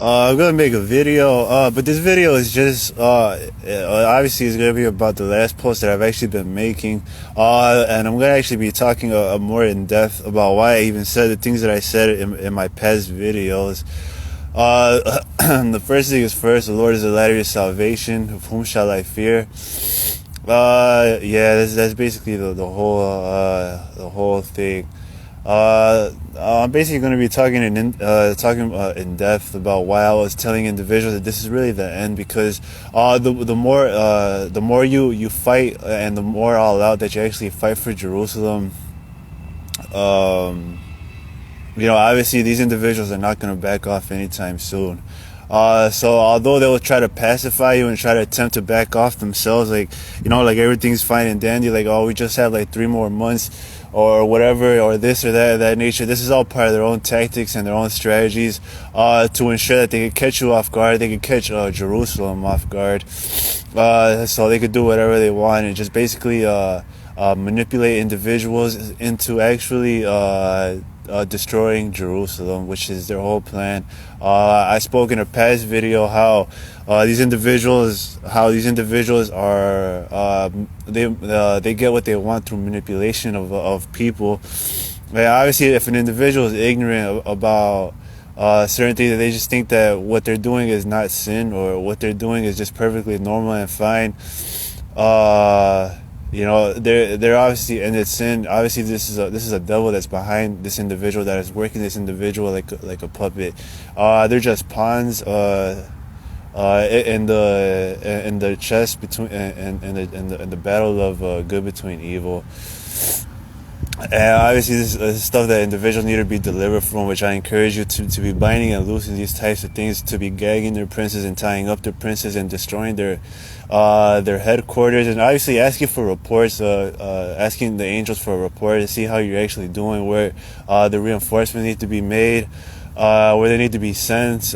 I'm gonna make a video, but this video is just obviously it's gonna be about the last post that I've actually been making, and I'm gonna actually be talking more in depth about why I even said the things that I said in my past videos. The first thing is first, the Lord is the ladder of salvation. Of whom shall I fear? Yeah, that's basically the whole thing. I'm basically going to be talking in depth about why I was telling individuals that this is really the end, because the more you fight and the more all out that you actually fight for Jerusalem, obviously these individuals are not going to back off anytime soon. So although they will try to pacify you and try to attempt to back off themselves, like everything's fine and dandy, like, oh, we just have like 3 more months or whatever, or this or that nature. This is all part of their own tactics and their own strategies to ensure that they could catch you off guard. They could catch Jerusalem off guard, so they could do whatever they want and just basically manipulate individuals into actually destroying Jerusalem, which is their whole plan. I spoke in a past video how these individuals are they get what they want through manipulation of people. And obviously, if an individual is ignorant about certain things, they just think that what they're doing is not sin, or what they're doing is just perfectly normal and fine. They're obviously in its sin. Obviously, this is a devil that's behind this individual, that is working this individual like a puppet. They're just pawns in the chess between in the battle of good between evil. And obviously, this is stuff that individuals need to be delivered from, which I encourage you to be binding and loosing these types of things, to be gagging their princes and tying up their princes and destroying their headquarters, and obviously asking for reports, asking the angels for a report to see how you're actually doing, where the reinforcements need to be made, where they need to be sent,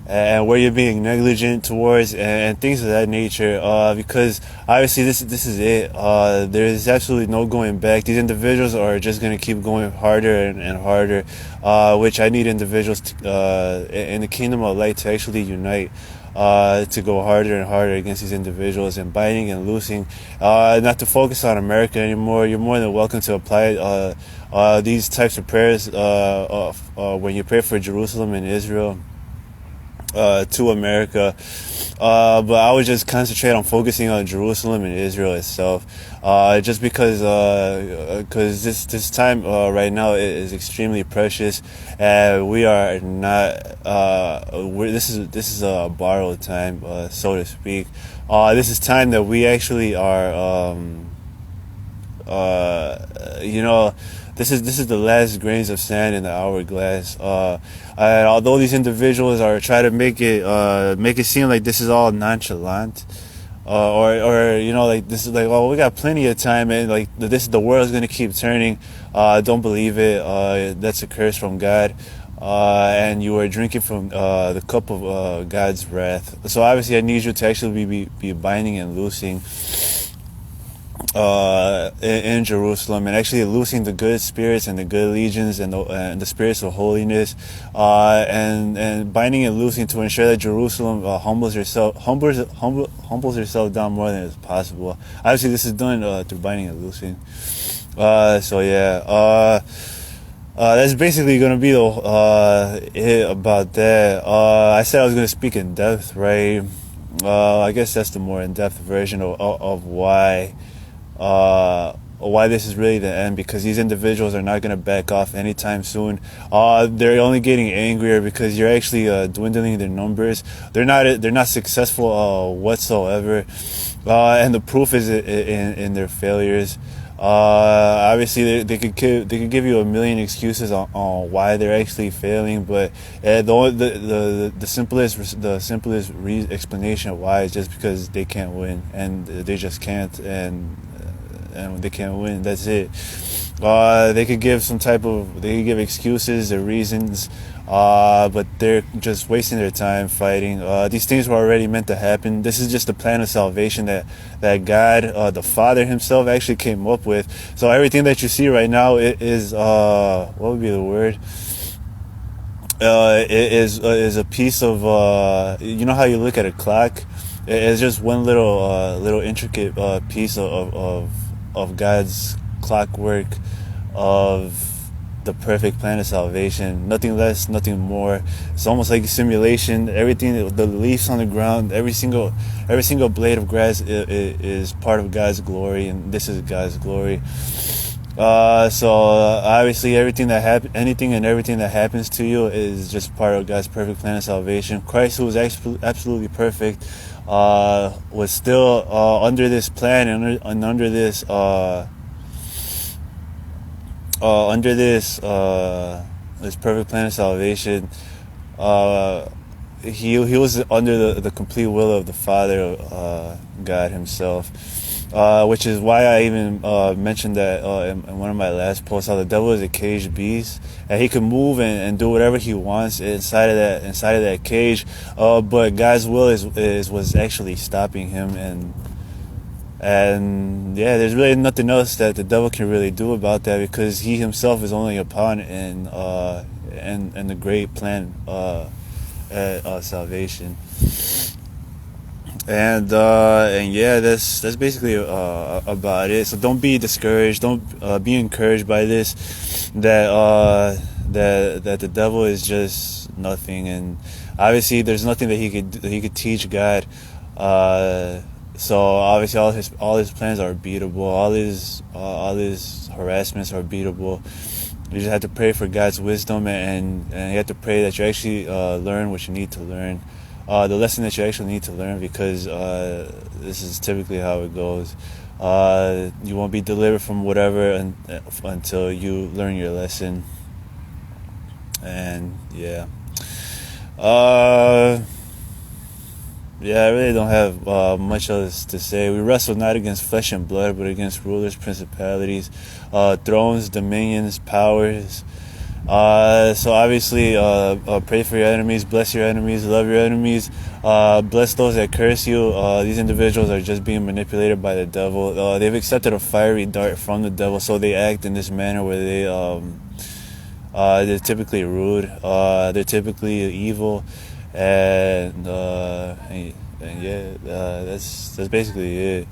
and where you're being negligent towards, and things of that nature, because obviously this is it. There is absolutely no going back. These individuals are just going to keep going harder and harder, which I need individuals in the kingdom of light to actually unite, to go harder and harder against these individuals, and binding and loosing, not to focus on America anymore. You're more than welcome to apply these types of prayers when you pray for Jerusalem and Israel, to America, but I would just concentrate on focusing on Jerusalem and Israel itself, just because this time right now is extremely precious, and we are not. This is a borrowed time, so to speak. This is time that we actually are. This is the last grains of sand in the hourglass. And although these individuals are trying to make it seem like this is all nonchalant, or like this is like, oh, we got plenty of time, and like the world is gonna keep turning. Don't believe it. That's a curse from God. And you are drinking from the cup of God's wrath. So obviously, I need you to actually be binding and loosing in Jerusalem, and actually loosing the good spirits and the good legions and the spirits of holiness, and binding and loosing to ensure that Jerusalem humbles herself down more than is possible. Obviously, this is done through binding and loosing. So yeah, that's basically gonna be it about that. I said I was gonna speak in depth, right? I guess that's the more in-depth version of why this is really the end, because these individuals are not going to back off anytime soon. They're only getting angrier because you're actually dwindling their numbers. They're not successful whatsoever, and the proof is in their failures. Obviously, they could give you a million excuses on why they're actually failing, but the simplest explanation of why is just because they can't win, and they just can't, and they can't win. That's it. They could give excuses or reasons, but they're just wasting their time fighting. These things were already meant to happen. This is just the plan of salvation that God, the Father Himself, actually came up with. So everything that you see right now is what would be the word? is a piece of you know how you look at a clock. It's just one little intricate piece of God's clockwork of the perfect plan of salvation. Nothing less, nothing more. It's almost like a simulation. Everything, the leaves on the ground, every single blade of grass is part of God's glory, and this is God's glory. So obviously, anything and everything that happens to you is just part of God's perfect plan of salvation. Christ, who was absolutely perfect, was still under this plan and under this perfect plan of salvation. He was under the complete will of the Father, God Himself. Which is why I even mentioned that in one of my last posts, how the devil is a caged beast, and he can move and do whatever he wants inside of that cage. But God's will was actually stopping him, and yeah, there's really nothing else that the devil can really do about that, because he himself is only a pawn in the great plan of salvation. And yeah, that's basically about it. So don't be discouraged. Don't be encouraged by this. That the devil is just nothing, and obviously there's nothing that he could teach God. So obviously all his plans are beatable. All his harassments are beatable. You just have to pray for God's wisdom, and you have to pray that you actually learn what you need to learn. The lesson that you actually need to learn, because this is typically how it goes. You won't be delivered from whatever until you learn your lesson. And yeah. Yeah, I really don't have much else to say. We wrestle not against flesh and blood, but against rulers, principalities, thrones, dominions, powers. So obviously, pray for your enemies, bless your enemies, love your enemies, bless those that curse you. These individuals are just being manipulated by the devil. They've accepted a fiery dart from the devil, so they act in this manner where they're typically rude, they're typically evil, and yeah, that's basically it.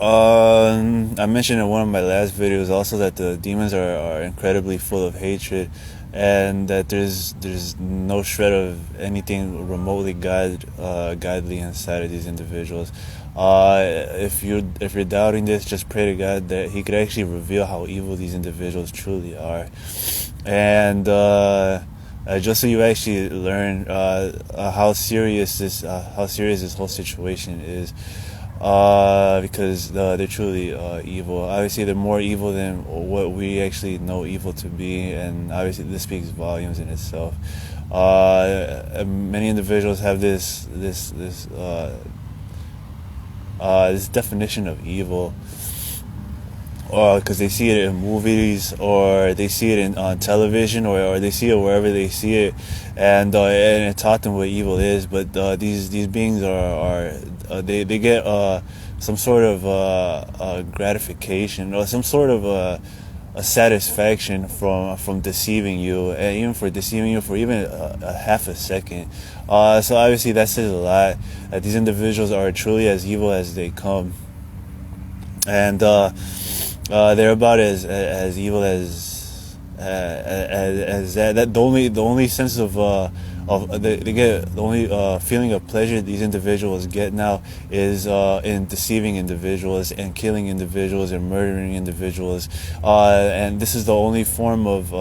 I mentioned in one of my last videos also that the demons are incredibly full of hatred, and that there's no shred of anything remotely godly inside of these individuals. If you're doubting this, just pray to God that He could actually reveal how evil these individuals truly are, and just so you actually learn how serious this whole situation is. Because they're truly evil. Obviously, they're more evil than what we actually know evil to be, and obviously this speaks volumes in itself. Many individuals have this definition of evil, because they see it in movies, or they see it on television, or they see it wherever they see it, and it taught them what evil is. But these beings they get some sort of gratification, or some sort of a satisfaction from deceiving you, and even for deceiving you for even a half a second. So obviously that says a lot, that these individuals are truly as evil as they come, and they're about as evil as that. The only sense of they get, the only feeling of pleasure these individuals get now is in deceiving individuals and killing individuals and murdering individuals, and this is the only form of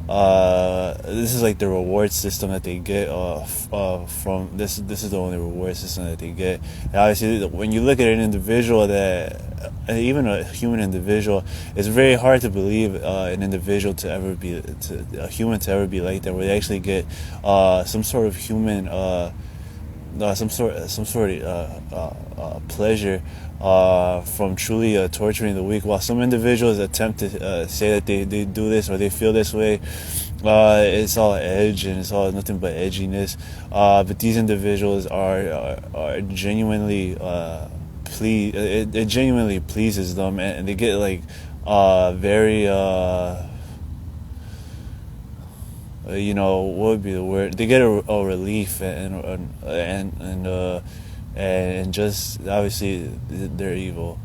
this is like the reward system that they get from this. This is the only reward system that they get. And obviously, when you look at an individual, that even a human individual, it's very hard to believe an individual a human to ever be like that, where they actually get some sort of human, some sort of pleasure from truly torturing the weak. While some individuals attempt to say that they do this or they feel this way, it's all edge and it's all nothing but edginess. But these individuals are genuinely it genuinely pleases them, and they get like very what would be the word? They get a relief and just obviously they're evil,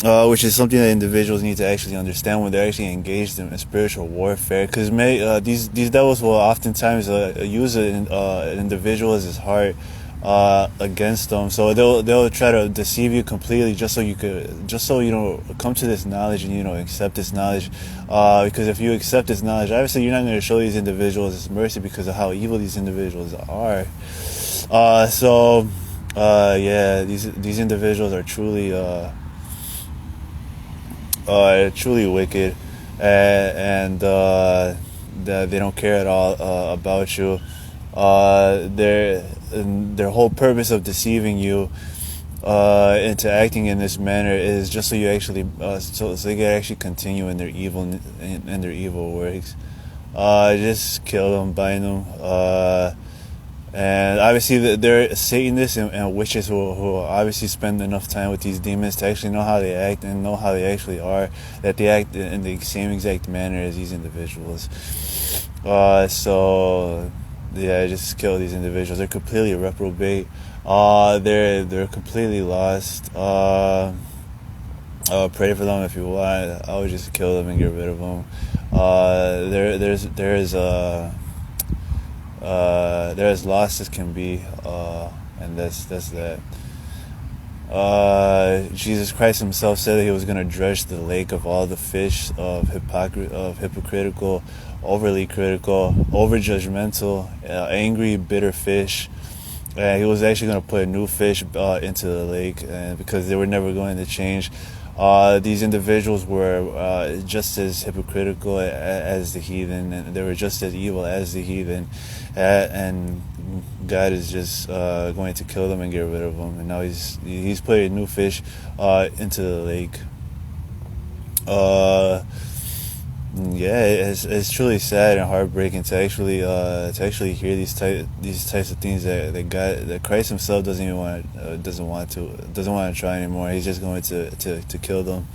which is something that individuals need to actually understand when they're actually engaged in spiritual warfare. Because these devils will oftentimes use an individual's heart against them. So they'll try to deceive you completely just so you don't come to this knowledge and accept this knowledge. Because if you accept this knowledge, obviously you're not going to show these individuals this mercy because of how evil these individuals are. Yeah, these individuals are truly wicked, and they don't care at all about you. Their whole purpose of deceiving you into acting in this manner is just so you actually so they can actually continue in their evil works. Just kill them, bind them. And obviously, there are Satanists and witches who obviously spend enough time with these demons to actually know how they act and know how they actually are, that they act in the same exact manner as these individuals. Yeah, just kill these individuals. They're completely reprobate. They're completely lost. Pray for them if you want. I would just kill them and get rid of them. They're as lost as can be, and that's that. Jesus Christ himself said that he was going to dredge the lake of all the fish of hypocritical, overly critical, over judgmental, angry, bitter fish. He was actually going to put a new fish into the lake, because they were never going to change. These individuals were just as hypocritical as the heathen, and they were just as evil as the heathen, and God is just going to kill them and get rid of them. And now he's put a new fish into the lake. Yeah, it's truly sad and heartbreaking to actually hear these types of things that Christ himself doesn't want to try anymore. He's just going to kill them,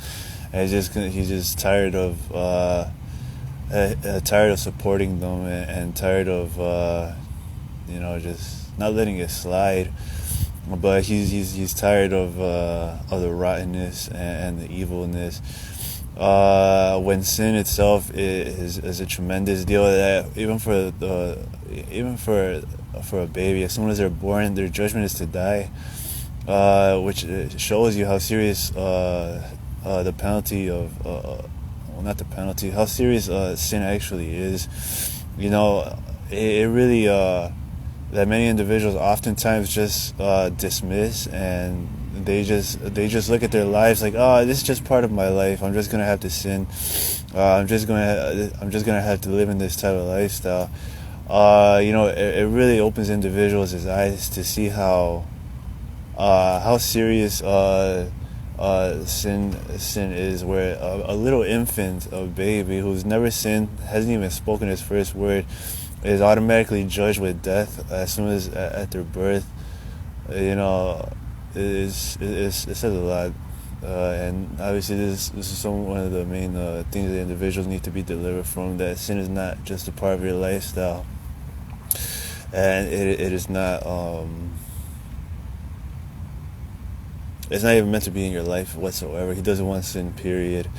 and he's just tired of supporting them, and tired of just not letting it slide. But he's tired of the rottenness and the evilness. When sin itself is a tremendous deal, that even for a baby, as soon as they're born, their judgment is to die, which shows you how serious the penalty of not the penalty, how serious sin actually is. It really that many individuals oftentimes just dismiss, and they just look at their lives like, oh, this is just part of my life. I'm just gonna have to sin. I'm just gonna have to live in this type of lifestyle. It really opens individuals' eyes to see how serious sin is. Where a little infant, a baby who's never sinned, hasn't even spoken his first word, is automatically judged with death as soon as at their birth. It says a lot, and obviously this is one of the main things that individuals need to be delivered from. That sin is not just a part of your lifestyle, and it is not. It's not even meant to be in your life whatsoever. He doesn't want sin, period.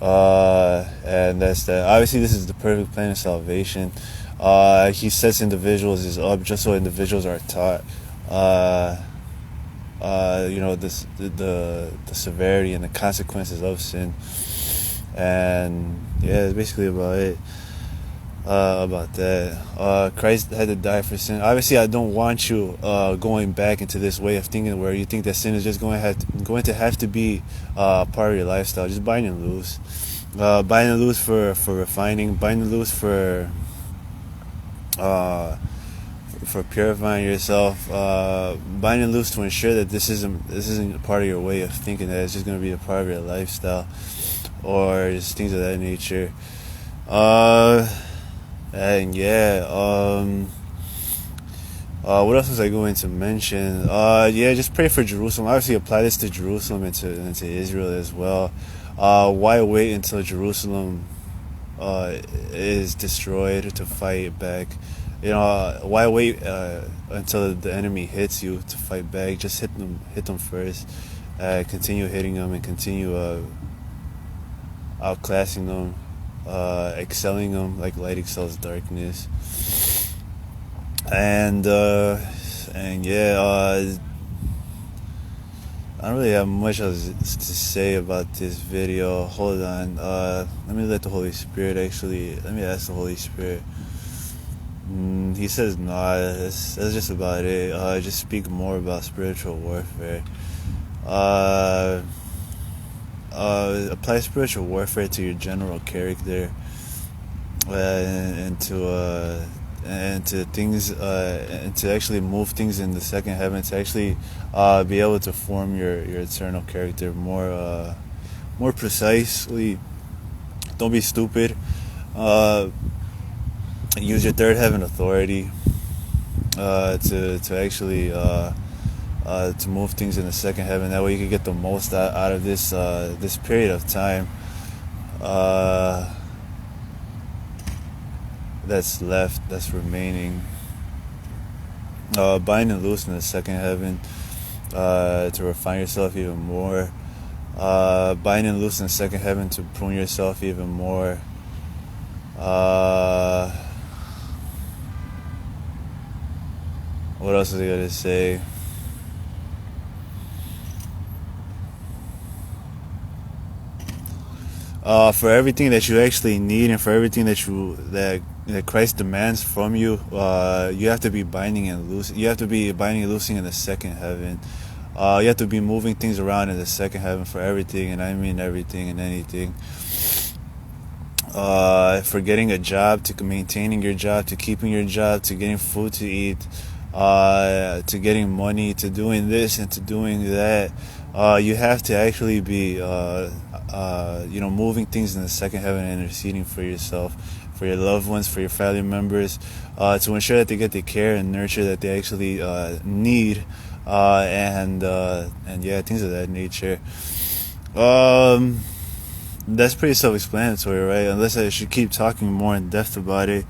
And that's that. Obviously, this is the perfect plan of salvation. He sets individuals up just so individuals are taught. The severity and the consequences of sin, and yeah, that's basically about it. About that, Christ had to die for sin. Obviously, I don't want you going back into this way of thinking where you think that sin is just going to have to be part of your lifestyle. Just bind and loose, for refining, bind and loose for purifying yourself, bind and loose to ensure that this isn't a part of your way of thinking, that it's just going to be a part of your lifestyle, or just things of that nature. And yeah, what else was I going to mention? Just pray for Jerusalem. Obviously, apply this to Jerusalem and to Israel as well. Why wait until Jerusalem is destroyed to fight back. Why wait until the enemy hits you to fight back? Just hit them first. Continue hitting them and continue outclassing them, excelling them like light excels darkness. And yeah, I don't really have much else to say about this video. Hold on. Let me let me ask the Holy Spirit. He says, nah, that's just about it. Just speak more about spiritual warfare. Apply spiritual warfare to your general character, and to things, and to actually move things in the second heaven, to actually be able to form your eternal character more precisely. Don't be stupid. Use your third heaven authority to actually to move things in the second heaven. That way you can get the most out of this period of time that's remaining. Bind and loose in the second heaven to refine yourself even more. Bind and loose in the second heaven to prune yourself even more. What else is I gotta say? For everything that you actually need, and for everything that Christ demands from you, you have to be binding and loosing. You have to be binding and loosing in the second heaven. You have to be moving things around in the second heaven for everything, and I mean everything and anything. For getting a job, to maintaining your job, to keeping your job, to getting food to eat, to getting money, to doing this and to doing that. You have to actually be, moving things in the second heaven and interceding for yourself, for your loved ones, for your family members, to ensure that they get the care and nurture that they actually need, and yeah, things of that nature. That's pretty self-explanatory, right? Unless I should keep talking more in depth about it.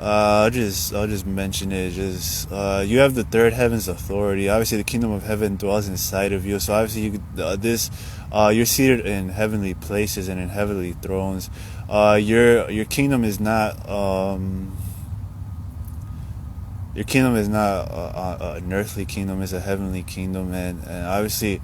I'll just mention it. You have the third heaven's authority. Obviously, the kingdom of heaven dwells inside of you. So obviously, you're seated in heavenly places and in heavenly thrones. Your kingdom is not an earthly kingdom. It's a heavenly kingdom, and obviously,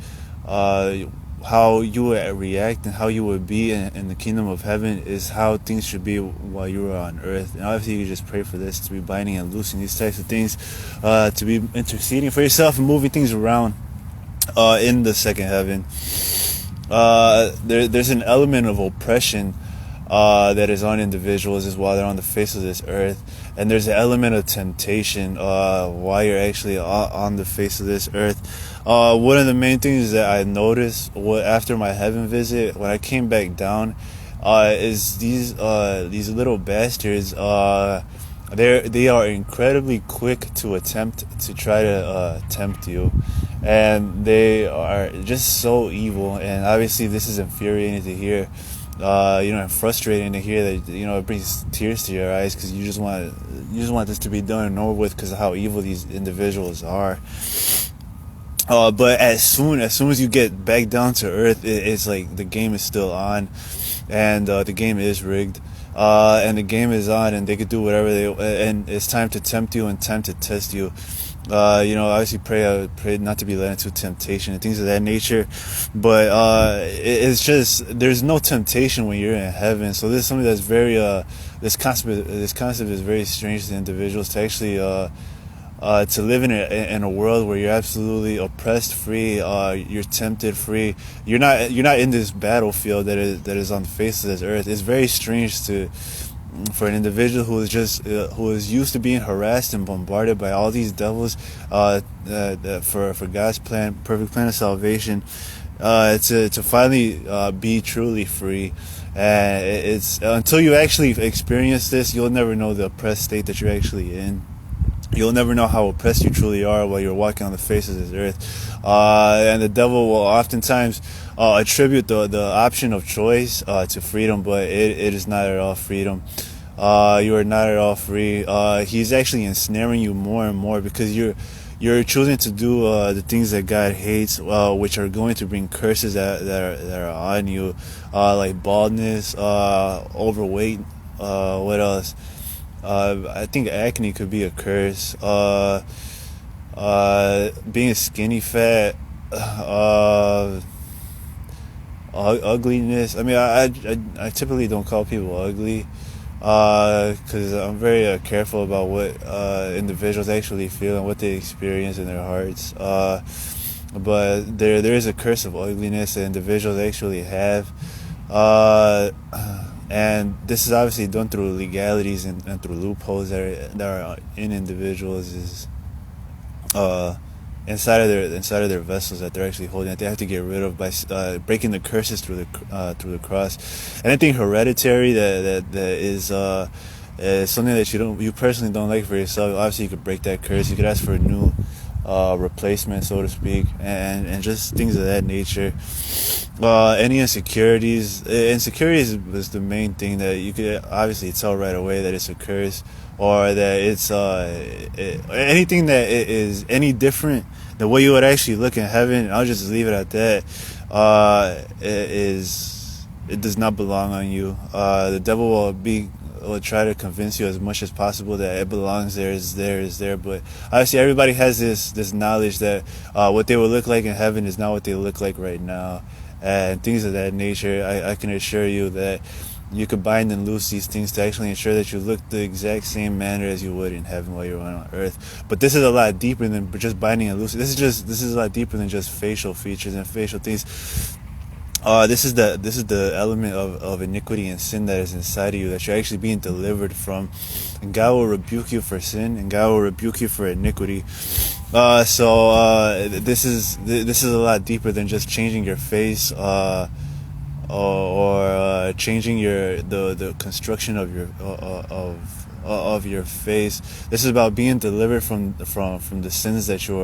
how you would react and how you would be in the kingdom of heaven is how things should be while you were on earth. And obviously you just pray for this, to be binding and loosing these types of things, to be interceding for yourself and moving things around in the second heaven. There's an element of oppression that is on individuals as while they're on the face of this earth, and there's an element of temptation while you're actually on the face of this earth. One of the main things that I noticed after my heaven visit, when I came back down, is these little bastards. They are incredibly quick to attempt to try to tempt you, and they are just so evil. And obviously, this is infuriating to hear. And frustrating to hear that. It brings tears to your eyes because you just want this to be done and over with because of how evil these individuals are. But as soon as you get back down to earth, it's like the game is still on, and the game is rigged, and the game is on, and they could do whatever and it's time to tempt you and time to test you. Obviously pray not to be led into temptation and things of that nature, but it's just there's no temptation when you're in heaven. So this is something that's very this concept is very strange to individuals, to actually to live in a world where you're absolutely oppressed free, you're tempted free. You're not in this battlefield that is on the face of this earth. It's very strange for an individual who is used to being harassed and bombarded by all these devils, for God's perfect plan of salvation, to finally be truly free. And it's until you actually experience this, you'll never know the oppressed state that you're actually in. You'll never know how oppressed you truly are while you're walking on the face of this earth. And the devil will oftentimes attribute the option of choice to freedom, but it is not at all freedom. You are not at all free. He's actually ensnaring you more and more because you're choosing to do the things that God hates, which are going to bring curses that are on you, like baldness, overweight. What else? I think acne could be a curse. Being skinny fat. Ugliness. I mean, I typically don't call people ugly because I'm very careful about what individuals actually feel and what they experience in their hearts. But there is a curse of ugliness that individuals actually have. And this is obviously done through legalities and through loopholes that are in individuals is inside of their vessels that they're actually holding, that they have to get rid of by breaking the curses through the cross. Anything hereditary that is something that you personally don't like for yourself, obviously you could break that curse. You could ask for a new replacement, so to speak, and just things of that nature. Any insecurities was the main thing that you could obviously tell right away that it's a curse, or that it's anything that is any different the way you would actually look in heaven. I'll just leave it at that. It does not belong on you. The devil will try to convince you as much as possible that it belongs there, is there. But obviously everybody has this knowledge that what they will look like in heaven is not what they look like right now, and things of that nature. I can assure you that you could bind and loose these things to actually ensure that you look the exact same manner as you would in heaven while you're on earth. But this is a lot deeper than just binding and loosing. This is a lot deeper than just facial features and facial things. This is the element of iniquity and sin that is inside of you, that you're actually being delivered from, and God will rebuke you for sin, and God will rebuke you for iniquity. So this is a lot deeper than just changing your face, or changing the construction of your face. This is about being delivered from the sins that you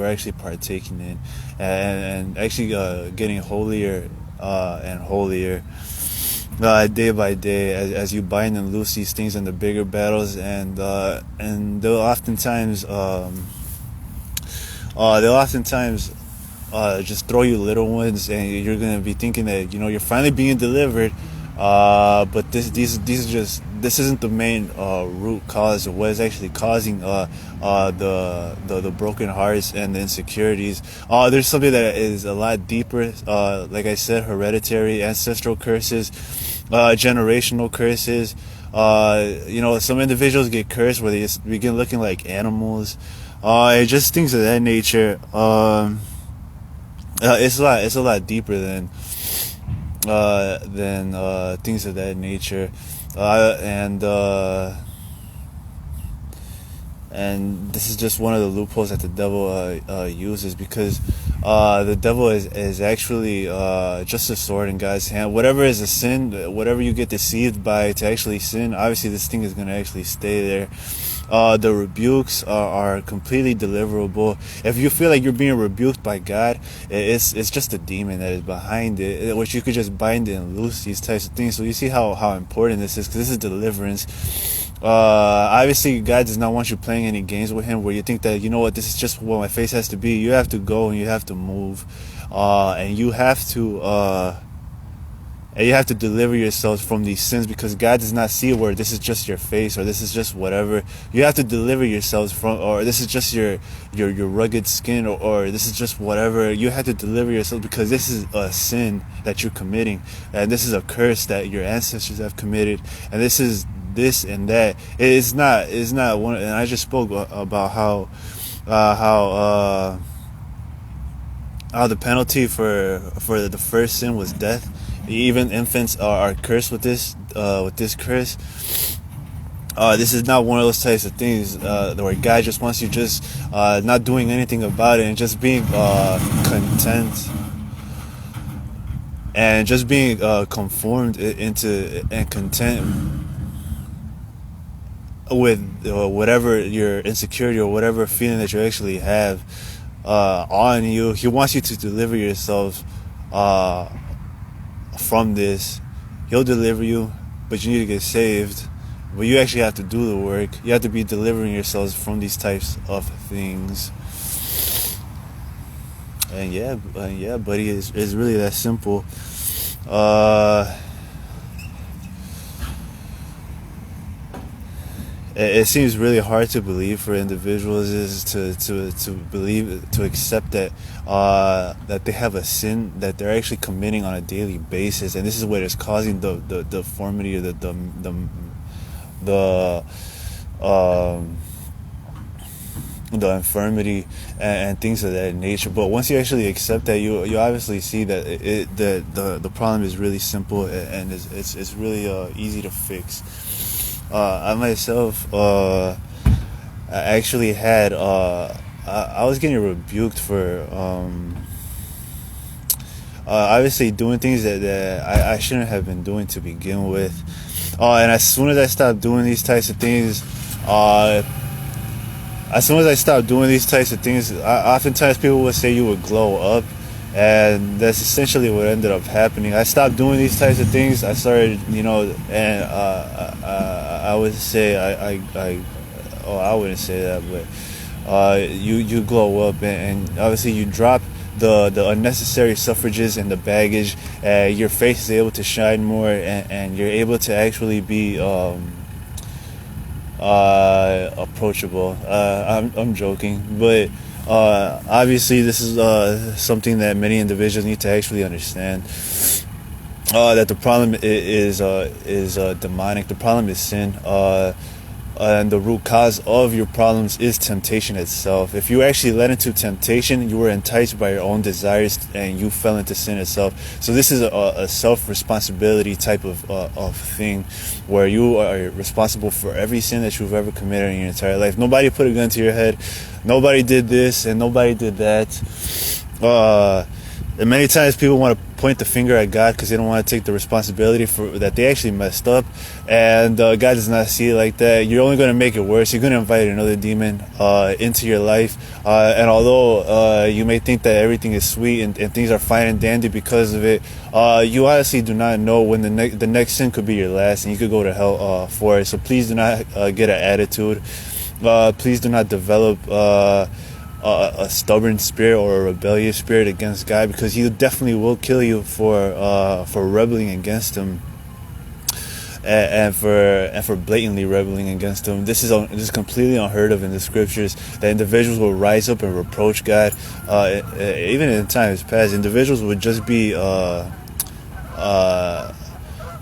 are actually partaking in, and actually getting holier and holier day by day as you bind and loose these things in the bigger battles, and they'll oftentimes just throw you little ones, and you're gonna be thinking that you're finally being delivered, but this isn't the main root cause of what is actually causing the broken hearts and the insecurities. There's something that is a lot deeper, like I said, hereditary, ancestral curses, generational curses. Some individuals get cursed where they just begin looking like animals, just things of that nature. It's a lot deeper than things of that nature, and this is just one of the loopholes that the devil uses, because the devil is actually just a sword in God's hand. Whatever is a sin, whatever you get deceived by to actually sin, obviously this thing is going to actually stay there. The rebukes are completely deliverable. If you feel like you're being rebuked by God, it's just a demon that is behind it, which you could just bind it and loose these types of things. So you see how important this is, because this is deliverance. Obviously God does not want you playing any games with him where you think that, this is just what my face has to be. You have to go and you have to move, and you have to deliver yourselves from these sins, because God does not see where this is just your face, or this is just whatever. You have to deliver yourselves from, or this is just your rugged skin, or this is just whatever. You have to deliver yourselves, because this is a sin that you're committing, and this is a curse that your ancestors have committed, and this is this and that. It's not one. And I just spoke about how the penalty for the first sin was death. Even infants are cursed with this curse. This is not one of those types of things where God just wants you just not doing anything about it and just being content and just being conformed into and content with whatever your insecurity or whatever feeling that you actually have on you. He wants you to deliver yourself uh, from this. He'll deliver you, but you need to get saved. But you actually have to do the work. You have to be delivering yourselves from these types of things. And yeah, buddy, it's really that simple. It seems really hard to believe for individuals is to believe, to accept that that they have a sin that they're actually committing on a daily basis, and this is what is causing the deformity, or the the infirmity and things of that nature. But once you actually accept that, you obviously see that the problem is really simple, and it's really easy to fix. I myself, I actually had, I was getting rebuked for, obviously doing things that I shouldn't have been doing to begin with. And as soon as I stopped doing these types of things, oftentimes people would say you would glow up. And that's essentially what ended up happening. I stopped doing these types of things. I started, and I would say I wouldn't say that, but you glow up, and obviously you drop the unnecessary suffrages and the baggage. Your face is able to shine more, and you're able to actually be approachable. I'm joking, but. Obviously, this is something that many individuals need to actually understand. That the problem is demonic. The problem is sin. And the root cause of your problems is temptation itself. If you actually led into temptation, you were enticed by your own desires, and you fell into sin itself. So this is a self-responsibility type of thing, where you are responsible for every sin that you've ever committed in your entire life. Nobody put a gun to your head. Nobody did this, and nobody did that. And many times people want to point the finger at God because they don't want to take the responsibility for that they actually messed up, and God does not see it like that. You're only going to make it worse. You're going to invite another demon into your life, and although you may think that everything is sweet and things are fine and dandy because of it, you honestly do not know when the next sin could be your last, and you could go to hell for it. So please do not get an attitude. Please do not develop a stubborn spirit or a rebellious spirit against God, because He definitely will kill you for rebelling against Him, and for blatantly rebelling against Him. This is completely unheard of in the scriptures, that individuals will rise up and reproach God. Even in times past, individuals would just be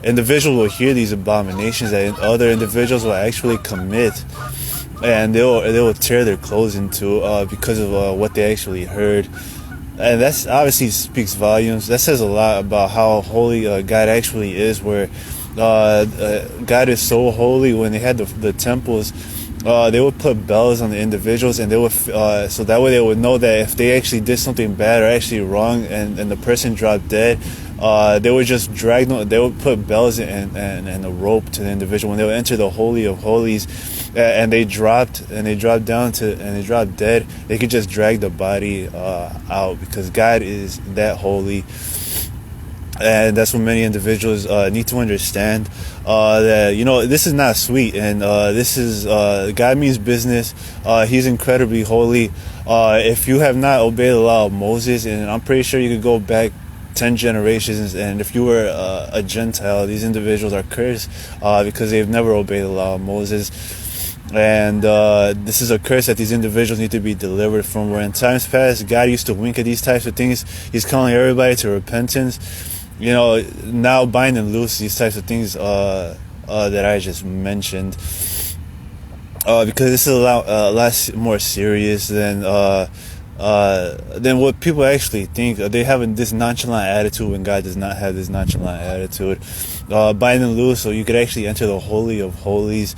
individuals will hear these abominations that other individuals will actually commit, and they will tear their clothes into because of what they actually heard. And that's obviously speaks volumes. That says a lot about how holy God actually is, where God is so holy. When they had the temples, they would put bells on the individuals, and they would so that way they would know that if they actually did something bad or actually wrong, and the person dropped dead, they would just drag them. They would put bells and a rope to the individual when they would enter the Holy of Holies, and they dropped dead. They could just drag the body out, because God is that holy. And that's what many individuals need to understand, that this is not sweet, and this is God means business. He's incredibly holy. If you have not obeyed the law of Moses, and I'm pretty sure you could go back 10 generations, and if you were a Gentile, these individuals are cursed because they've never obeyed the law of Moses. And this is a curse that these individuals need to be delivered from, where in times past God used to wink at these types of things. He's calling everybody to repentance. Now bind and loose these types of things that I just mentioned, because this is a lot more serious than what people actually think. They have this nonchalant attitude when God does not have this nonchalant attitude. Bind and loose, so you could actually enter the Holy of Holies.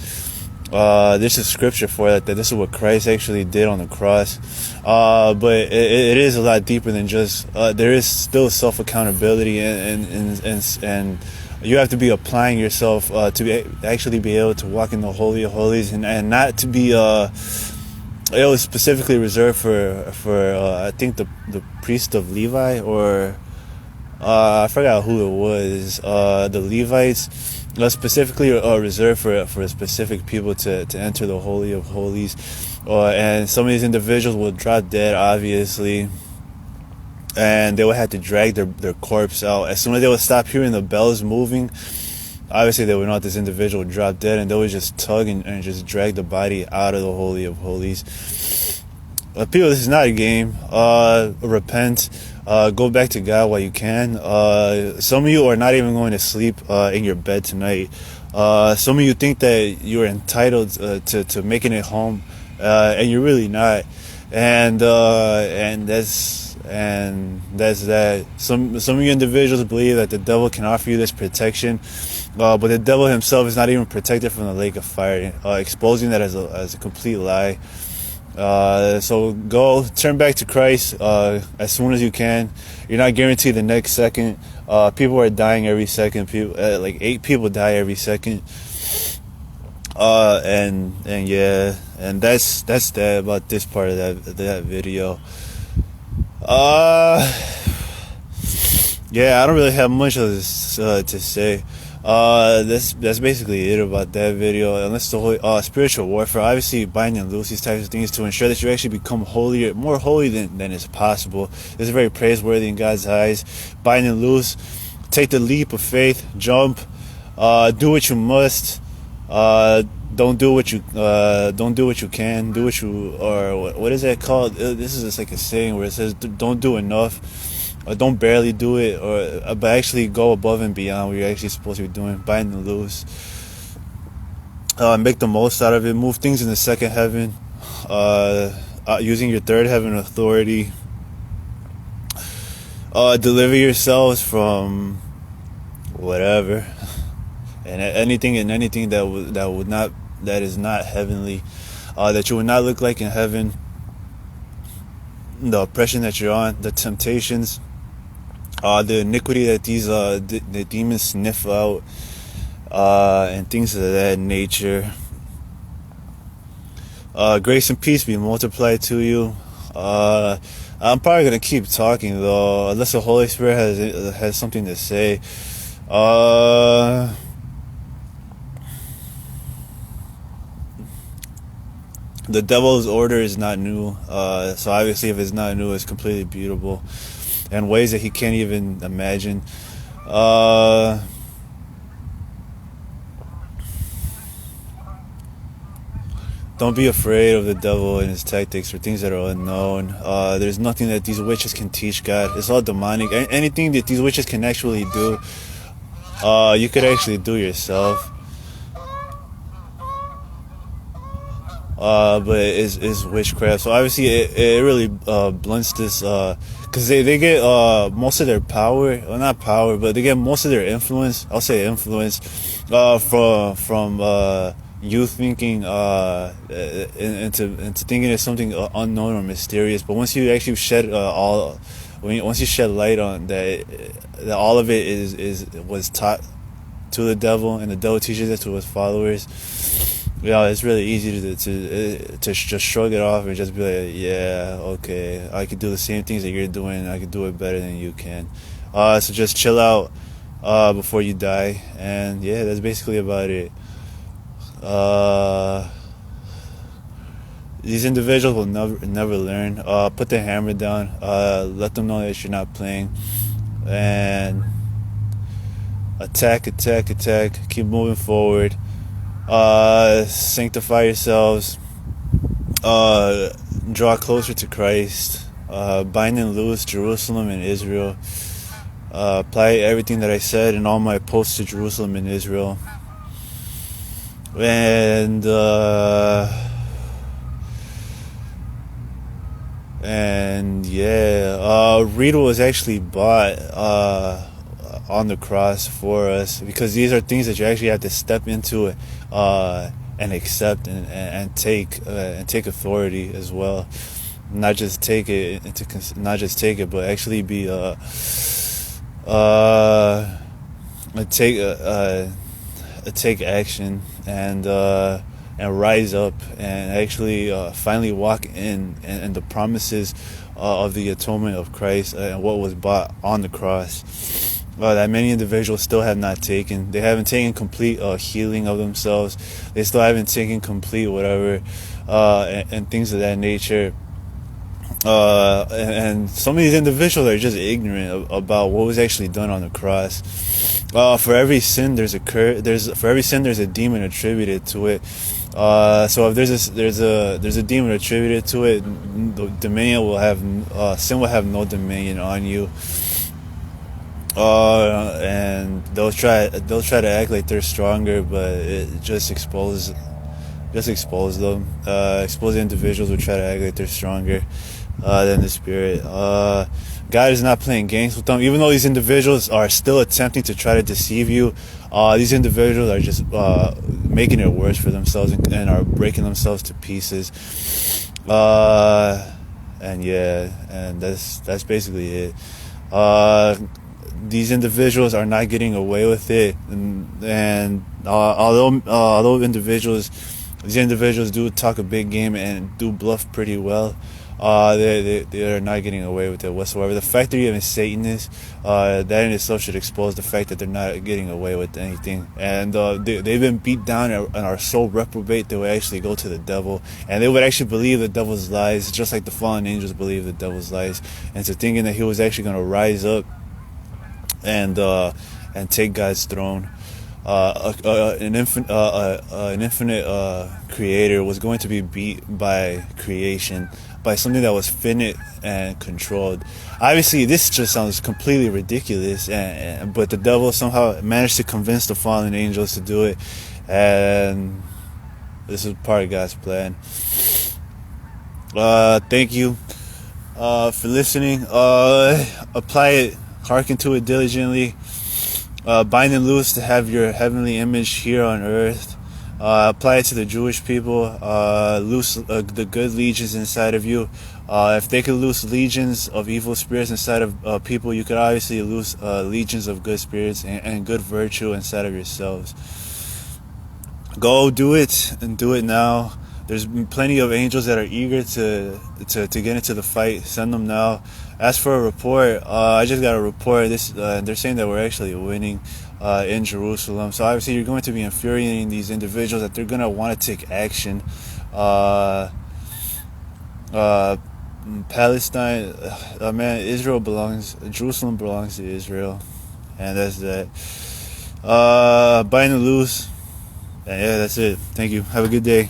There's a scripture for that this is what Christ actually did on the cross. But it is a lot deeper than just, there is still self-accountability, and you have to be applying yourself to actually be able to walk in the Holy of Holies, and not to be, it was specifically reserved for I think the priest of Levi, or I forgot who it was. The Levites, specifically reserved for specific people to enter the Holy of Holies. And some of these individuals would drop dead, obviously, and they would have to drag their corpse out. As soon as they would stop hearing the bells moving, obviously they would know this individual would drop dead, and they would just tug and just drag the body out of the Holy of Holies. People, this is not a game. Repent. Go back to God while you can. Some of you are not even going to sleep in your bed tonight. Some of you think that you're entitled to making it home, and you're really not. And that's that. Some of you individuals believe that the devil can offer you this protection, but the devil himself is not even protected from the lake of fire, exposing that as a complete lie. So go turn back to Christ as soon as you can. You're not guaranteed the next second. People are dying every second. People, like 8 people die every second. And yeah, and that's that about this part of that video. Yeah, I don't really have much of this to say. That's basically it about that video. Unless the whole spiritual warfare, obviously bind and loose these types of things to ensure that you actually become holier, more holy than is possible. This is very praiseworthy in God's eyes. Bind and loose, take the leap of faith, jump, do what you must. Don't do what you can. Do what you, or what is that called? This is just like a saying where it says don't do enough. Don't barely do it, but actually go above and beyond what you're actually supposed to be doing. Bind and loose. Make the most out of it. Move things in the second heaven. Using your third heaven authority. Deliver yourselves from whatever and anything that is not heavenly. That you would not look like in heaven. The oppression that you're on, the temptations. The iniquity that these the demons sniff out, and things of that nature. Grace and peace be multiplied to you. I'm probably gonna keep talking though, unless the Holy Spirit has something to say. The devil's order is not new, so obviously if it's not new, it's completely beautiful in ways that he can't even imagine. Don't be afraid of the devil and his tactics or things that are unknown. There's nothing that these witches can teach God. It's all demonic. Anything that these witches can actually do, you could actually do yourself. But it's witchcraft. So obviously it really blunts this, because they get most of their power, well, not power, but they get most of their influence, I'll say influence, from you thinking into thinking it's something unknown or mysterious. But once you actually shed once you shed light on that all of it was taught to the devil, and the devil teaches it to his followers, it's really easy to just shrug it off and just be like, yeah, okay, I could do the same things that you're doing, I could do it better than you can. So just chill out before you die, and yeah, that's basically about it. These individuals will never learn. Put the hammer down. Let them know that you're not playing, and attack. Keep moving forward. Sanctify yourselves. Draw closer to Christ. Bind and loose Jerusalem and Israel. Apply everything that I said in all my posts to Jerusalem and Israel. And yeah, Rita was actually bought on the cross for us, because these are things that you actually have to step into and accept and take authority as well. Not just take it but actually be take action and rise up and actually finally walk in the promises of the atonement of Christ and what was bought on the cross. That many individuals still have not taken. They haven't taken complete healing of themselves. They still haven't taken complete whatever and things of that nature. And some of these individuals are just ignorant about what was actually done on the cross. For every sin, there's a demon attributed to it. So if there's a demon attributed to it, sin will have no dominion on you. And they'll try to act like they're stronger, but it just expose them. Expose individuals who try to act like they're stronger than the Spirit. God is not playing games with them, even though these individuals are still attempting to try to deceive you. These individuals are just making it worse for themselves and are breaking themselves to pieces. And that's basically it. These individuals are not getting away with it, and although these individuals do talk a big game and do bluff pretty well, they are not getting away with it whatsoever. The fact that you're even Satanists, that in itself should expose the fact that they're not getting away with anything. And they've been beat down and are so reprobate they would actually go to the devil, and they would actually believe the devil's lies, just like the fallen angels believe the devil's lies. And so thinking that he was actually going to rise up and take God's throne. An infinite creator was going to be beat by creation, by something that was finite and controlled. Obviously, this just sounds completely ridiculous, but the devil somehow managed to convince the fallen angels to do it, and this is part of God's plan. Thank you for listening. Apply it. Hearken to it diligently. Bind and loose to have your heavenly image here on earth. Apply it to the Jewish people. Loose the good legions inside of you. If they could loose legions of evil spirits inside of people, you could obviously loose legions of good spirits and good virtue inside of yourselves. Go do it, and do it now. There's plenty of angels that are eager to get into the fight. Send them now. As for a report, I just got a report. They're saying that we're actually winning in Jerusalem. So obviously you're going to be infuriating these individuals, that they're going to want to take action. Palestine, Jerusalem belongs to Israel, and that's that. Bind and loose, and yeah, that's it. Thank you. Have a good day.